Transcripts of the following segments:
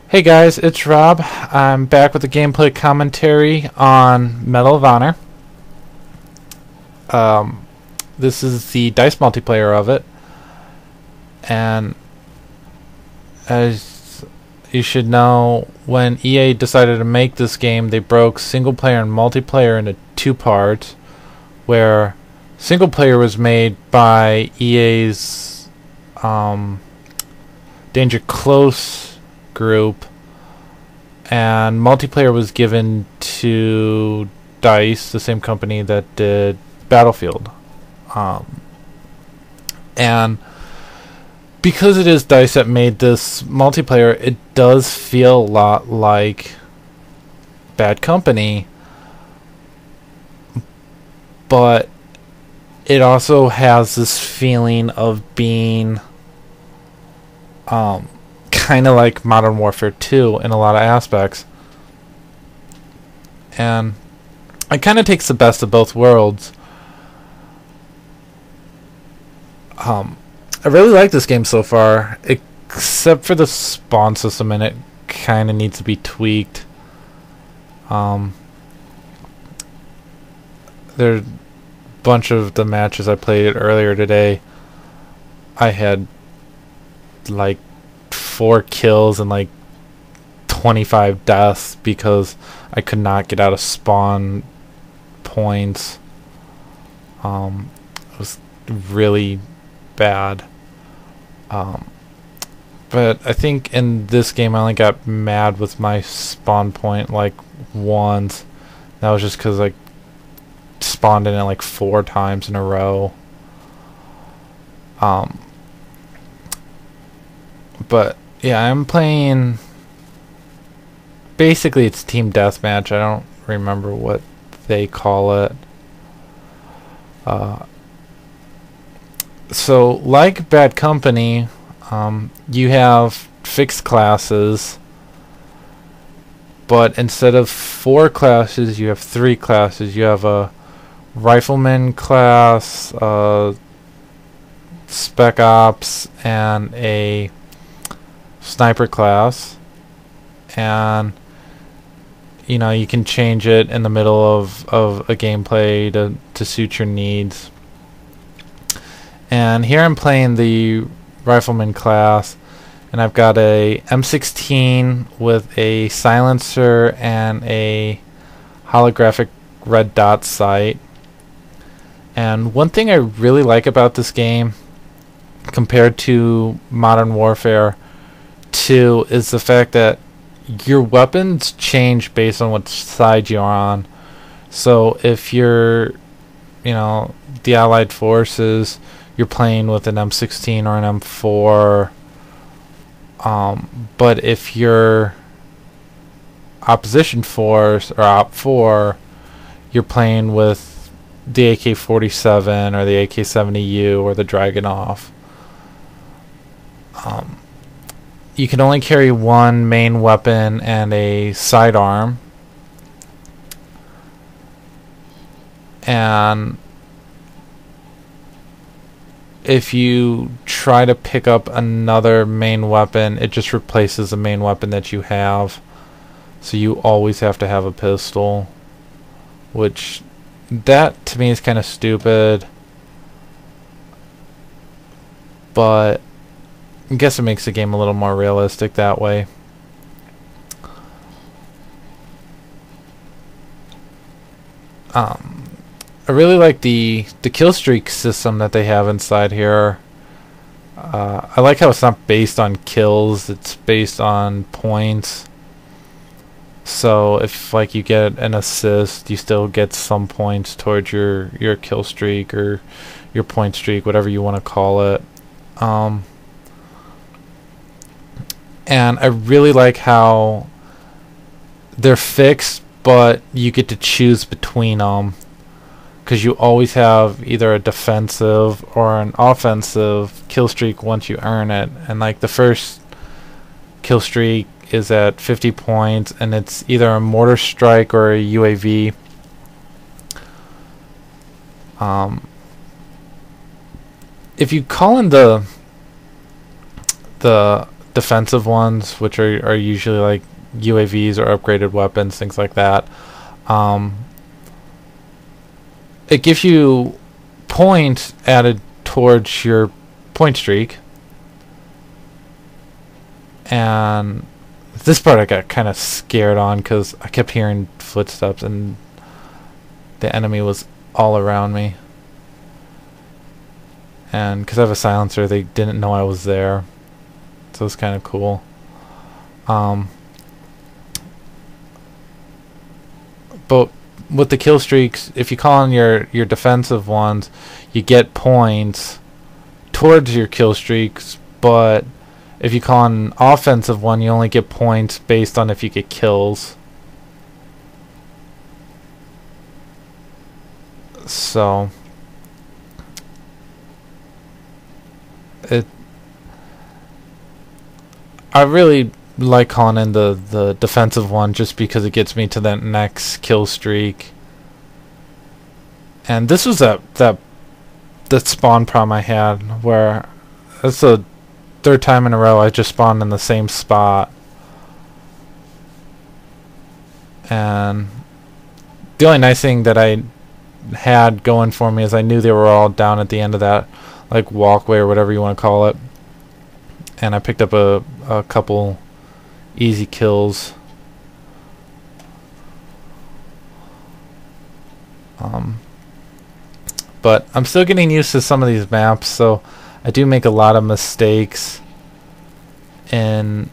Hey guys, it's Rob. I'm back with a gameplay commentary on Medal of Honor. Um, this is the dice multiplayer of it, and as you should know, when EA decided to make this game, they broke single player and multiplayer into two parts, where single player was made by EA's Danger Close group, and multiplayer was given to DICE, the same company that did Battlefield. And because it is DICE that made this multiplayer, it does feel a lot like Bad Company, but it also has this feeling of being kind of like Modern Warfare 2 in a lot of aspects. And it kind of takes the best of both worlds. I really like this game so far, except for the spawn system, and it kind of needs to be tweaked. There a bunch of the matches I played earlier today, I had like 4 kills and like 25 deaths because I could not get out of spawn points. It was really bad. But I think in this game I only got mad with my spawn point like once. That was just because I spawned in it like 4 times in a row. But yeah, I'm playing. Basically, it's team deathmatch. I don't remember what they call it. So, like Bad Company, you have fixed classes, but instead of 4 classes, you have 3 classes. You have a rifleman class, spec ops, and a sniper class, and you can change it in the middle of a gameplay to suit your needs. And here I'm playing the rifleman class, and I've got a M16 with a silencer and a holographic red dot sight. And one thing I really like about this game compared to Modern Warfare 2 is the fact that your weapons change based on what side you're on. So if you're, the Allied forces, you're playing with an M16 or an M4. But if you're opposition force or Op4, you're playing with the AK-47 or the AK-70U or the Dragunov. You can only carry one main weapon and a sidearm. And if you try to pick up another main weapon, it just replaces the main weapon that you have. So you always have to have a pistol, which that to me is kind of stupid. But I guess it makes the game a little more realistic that way. I really like the kill streak system that they have inside here. I like how it's not based on kills, it's based on points. So if like you get an assist, you still get some points towards your kill streak or your point streak, whatever you want to call it. And I really like how they're fixed, but you get to choose between them, because you always have either a defensive or an offensive kill streak once you earn it. And like the first kill streak is at 50 points, and it's either a mortar strike or a UAV. If you call in the defensive ones, which are usually like UAVs or upgraded weapons, things like that. It gives you points added towards your point streak. And this part I got kind of scared on because I kept hearing footsteps and the enemy was all around me. And because I have a silencer, they didn't know I was there. So it's kind of cool. But with the kill streaks, if you call on your defensive ones, you get points towards your kill streaks, but if you call on an offensive one, you only get points based on if you get kills. So I really like calling in the defensive one just because it gets me to that next kill streak. And this was that spawn problem I had where it's the third time in a row I just spawned in the same spot. And the only nice thing that I had going for me is I knew they were all down at the end of that like walkway or whatever you want to call it. And I picked up a couple easy kills. But I'm still getting used to some of these maps, so I do make a lot of mistakes in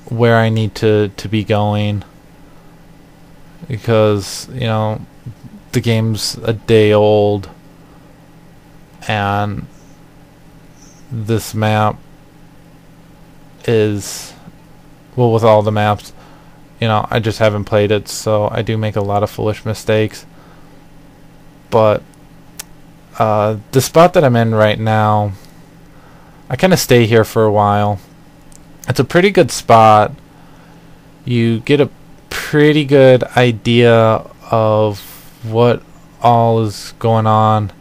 where I need to be going, because you know the game's a day old and this map is, well, with all the maps, you know, I just haven't played it, so I do make a lot of foolish mistakes. But the spot that I'm in right now, I kind of stay here for a while. It's a pretty good spot. You get a pretty good idea of what all is going on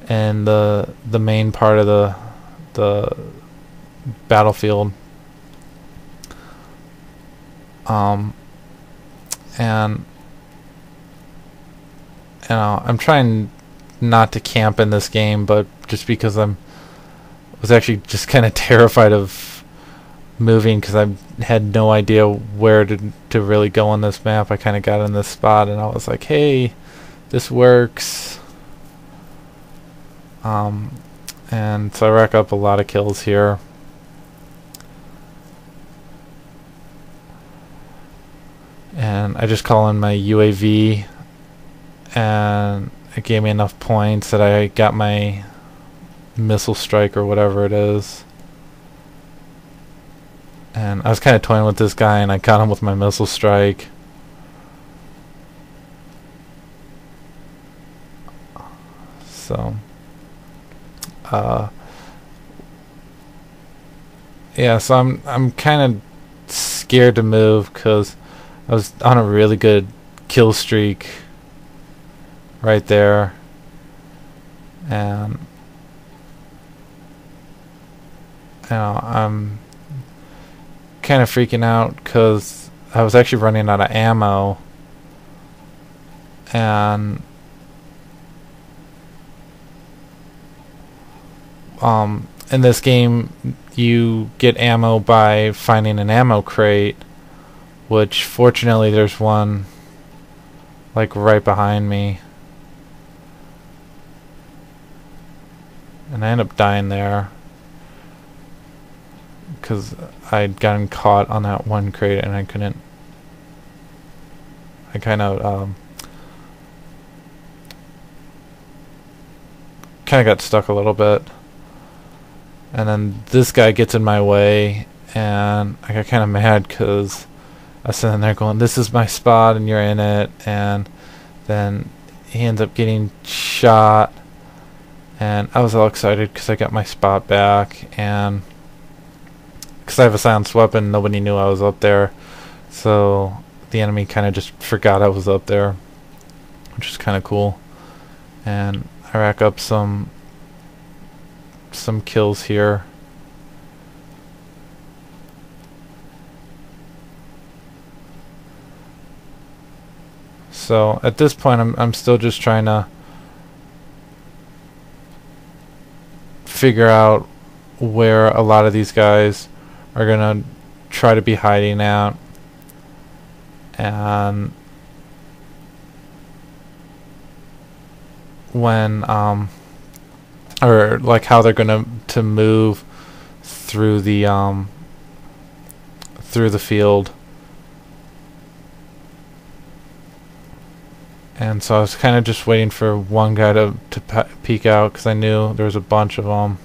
in the main part of the battlefield. And you know, I'm trying not to camp in this game, but just because was actually just kind of terrified of moving because I had no idea where to really go on this map. I kind of got in this spot and I was like, hey, this works. And so I rack up a lot of kills here. And I just call in my UAV and it gave me enough points that I got my missile strike or whatever it is. And I was kind of toying with this guy and I got him with my missile strike. So yeah, so I'm kind of scared to move because I was on a really good kill streak right there, and you know, I'm kind of freaking out because I was actually running out of ammo, and in this game you get ammo by finding an ammo crate, which fortunately there's one like right behind me, and I end up dying there because I'd gotten caught on that one crate and I couldn't. I kind of got stuck a little bit, and then this guy gets in my way and I got kind of mad because I was sitting there going, this is my spot and you're in it, and then he ends up getting shot, and I was all excited because I got my spot back, and because I have a silenced weapon, nobody knew I was up there, so the enemy kind of just forgot I was up there, which is kind of cool. And I rack up some kills here. So at this point, I'm still just trying to figure out where a lot of these guys are gonna try to be hiding out, and when or like how they're gonna to move through the field. And so I was kind of just waiting for one guy to peek out, because I knew there was a bunch of them.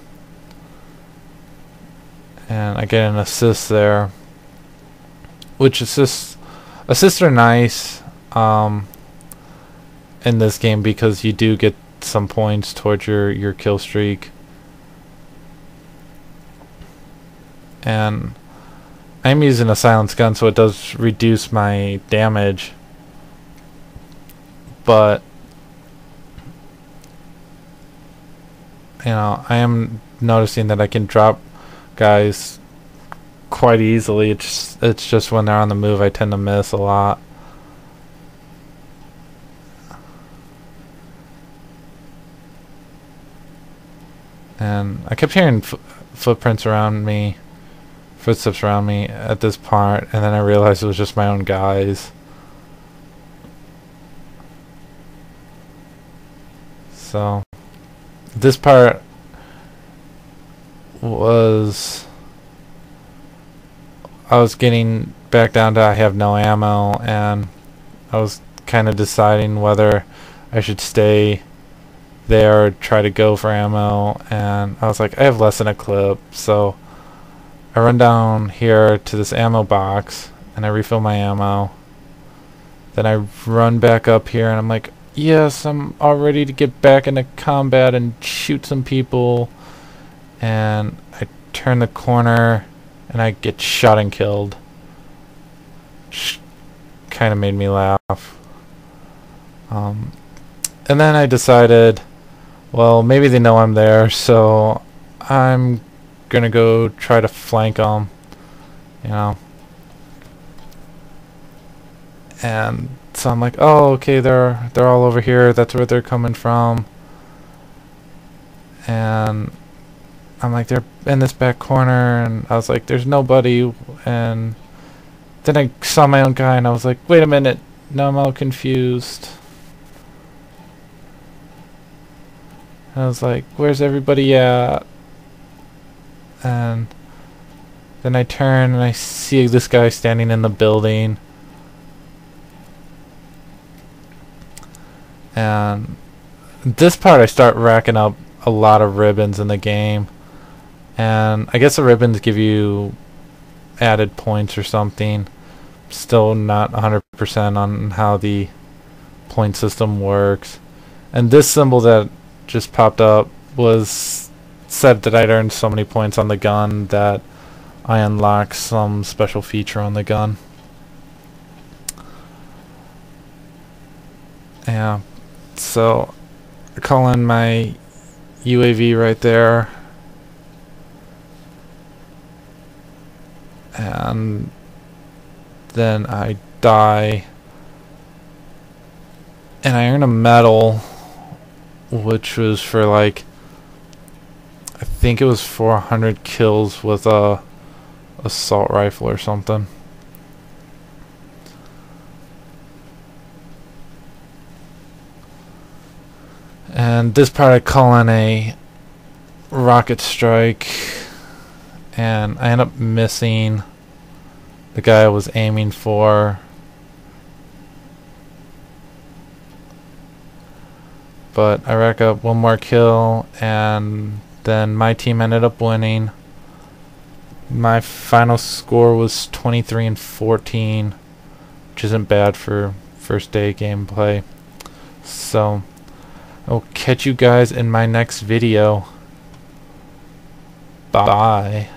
And I get an assist there, which assists are nice in this game, because you do get some points towards your kill streak. And I'm using a silenced gun, so it does reduce my damage. But you know, I am noticing that I can drop guys quite easily. It's just when they're on the move I tend to miss a lot. And I kept hearing footsteps around me at this part, and then I realized it was just my own guys. So this part was, I was getting back down to I have no ammo, and I was kind of deciding whether I should stay there or try to go for ammo, and I was like, I have less than a clip, so I run down here to this ammo box and I refill my ammo. Then I run back up here and I'm like, yes, I'm all ready to get back into combat and shoot some people. And I turn the corner and I get shot and killed. Which kind of made me laugh. And then I decided, well, maybe they know I'm there, so I'm gonna go try to flank them, you know. And so I'm like, oh, okay, they're all over here. That's where they're coming from. And I'm like, they're in this back corner, and I was like, there's nobody. And then I saw my own guy, and I was like, wait a minute, now I'm all confused. I was like, where's everybody at? And then I turn and I see this guy standing in the building. And this part I start racking up a lot of ribbons in the game. And I guess the ribbons give you added points or something. Still not 100% on how the point system works. And this symbol that just popped up said that I'd earned so many points on the gun that I unlocked some special feature on the gun. Yeah, so I call in my UAV right there, and then I die, and I earn a medal, which was for like, I think it was 400 kills with a assault rifle or something. And this part I call in a rocket strike, and I end up missing the guy I was aiming for. But I rack up one more kill, and then my team ended up winning. My final score was 23-14, which isn't bad for first day gameplay. So I'll catch you guys in my next video. Bye.